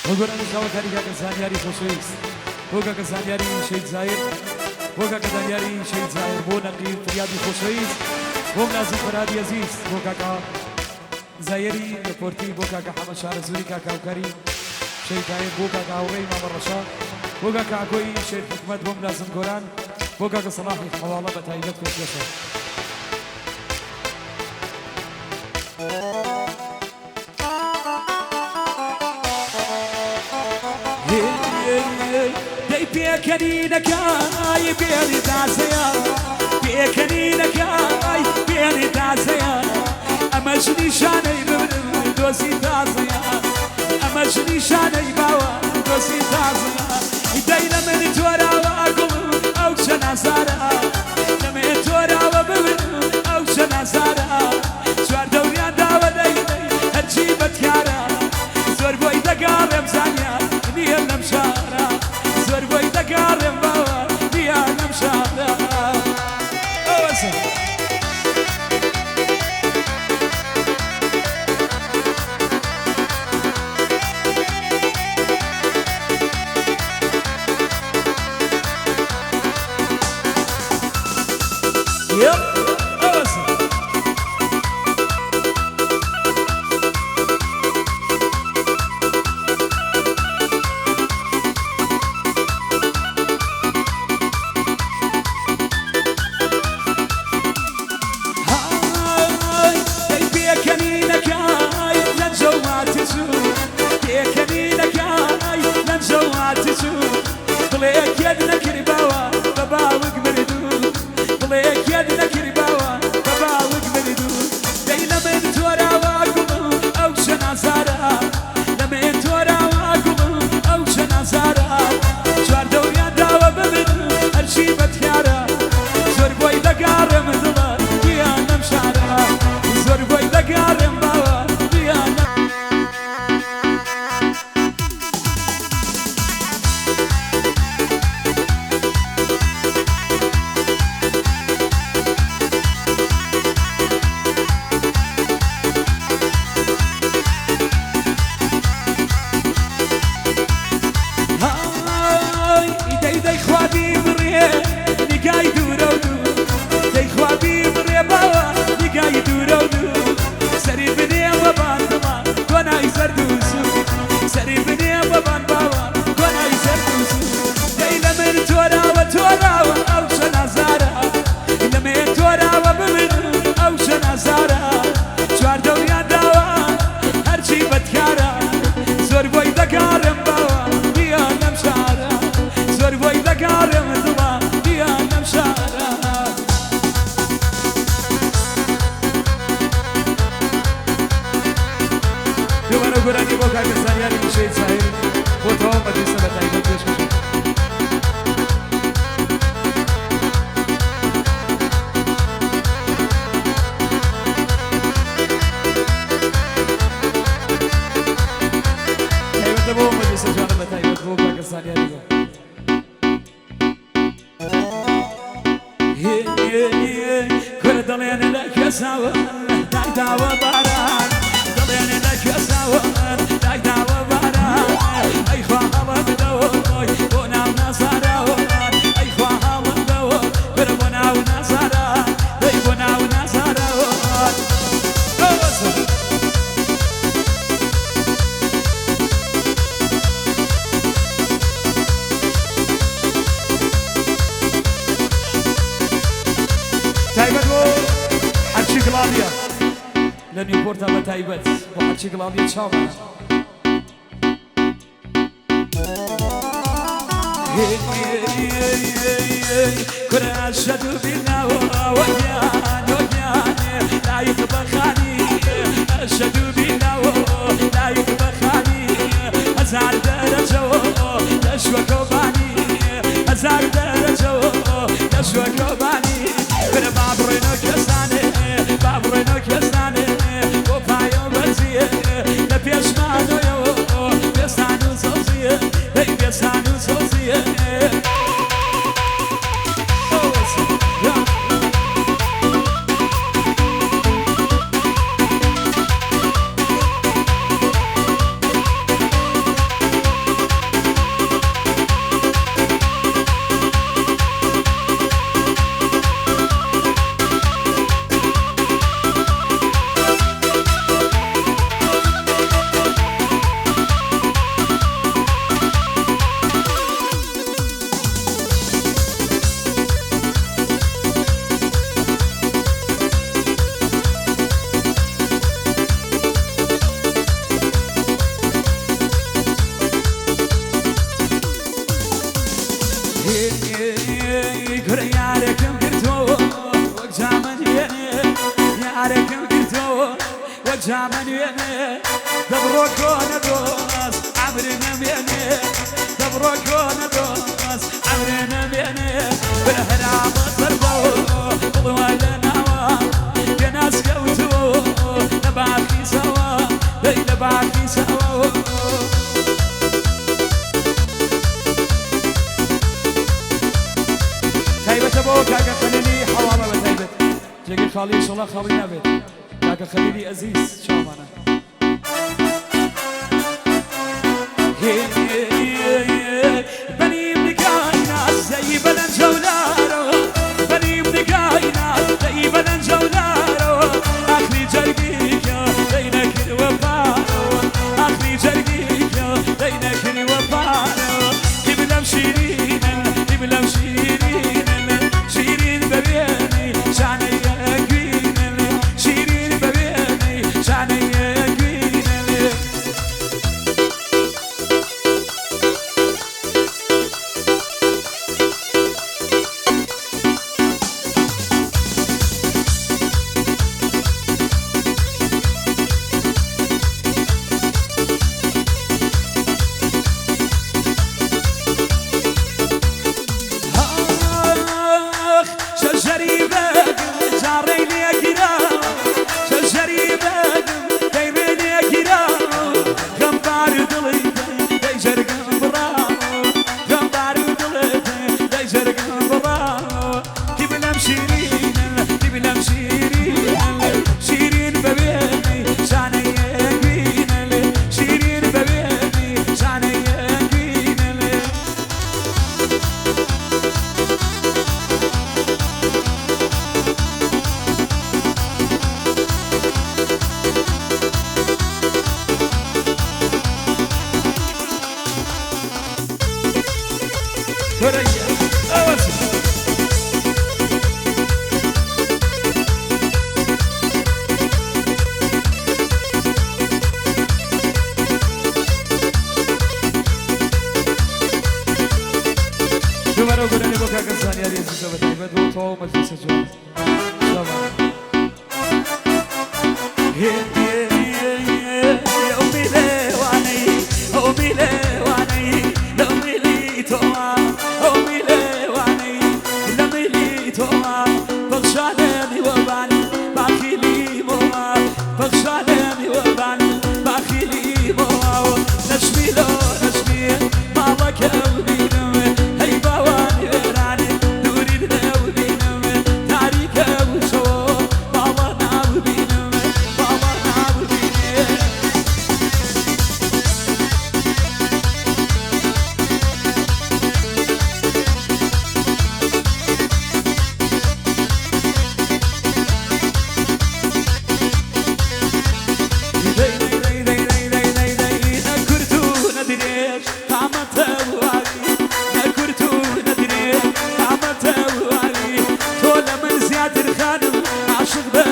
وقول أنا سوا كاريكا كسانياري خوشيس وقا كسانياري شهيد زاير وقا كسانياري شهيد زاير بو نقيب فريادي خوشيس بو نازم فرادي عزيز بو كاكا زايري بورتي بو كاكا حمد شعر زوري كاكا وكريم شهيد زاير بو كاكا وري مام الرشا بو كاكا عكوي شهيد حكمت بو نازم قران بو كاكا صلاحي حوالة بتايبت كوشيسا بيكنينك اي بيني تاسيا بيكنينك اي بيني تاسيا امشني شاني من دوسي تاسيا امشني شاني باوا دوسي تاسيا داينا من تورا واقول او شناسارا من تورا وبن او شناسارا شوار دوريان داوا دايداي هرشي بتكارا زور بوي دقارم زانيا نيل نمشارا زور بوي دقارم باوا نيل نمشارا اوسا يب لنيوبورتا بتايبت وحرشي قلابي تشاما كنا أشهد بالله وجان وجان لا يتبخاني أشهد بالله لا يتبخاني أزعل درجة تشوى كوباني أزعل درجة تشوى كوباني كنا بعبرينك يساني بعبرينك يساني وفايو بزيه نبيشمانو يو بيسانو صوصيه بيسانو صوصيه جامن وينه دبروكون دوس عمرنا وينه دبروكون دوس عمرنا وينه بالهرام ضربوا طولنا ناس قوتوا نبعثي سوا نبعثي سوا تايبة ابو كاكا خليلي حوامة بتايبة جاكي خالي صلاة خالي نبت كاكا خليلي عزيز شامانا بني بنكاي ناس زي بلن جولارو بني بنكاي ناس زي بلن جولارو اخلي جرقيك بينك الوفارو اخلي جرقيك بينك الوفارو يبلم شيرين يبلم شيرين شيرين ببيني شعني يقين شيرين ببيني شعني يقين دوباره گرانی با کاکا زانیاری عزیز و طیبت و تو و مجلس جوان شما أمي لواني أمي لواني لأمي لي توا أمي لواني لأمي لي توا بخشالني وباني باخي لي موا بخشالني وباني باخي لي موا نشمي لو نشمي مالك أودينم هي بواني وراني دوري لأودينم تاريك وشو بابا ناودينم بابا ناودينم عاشق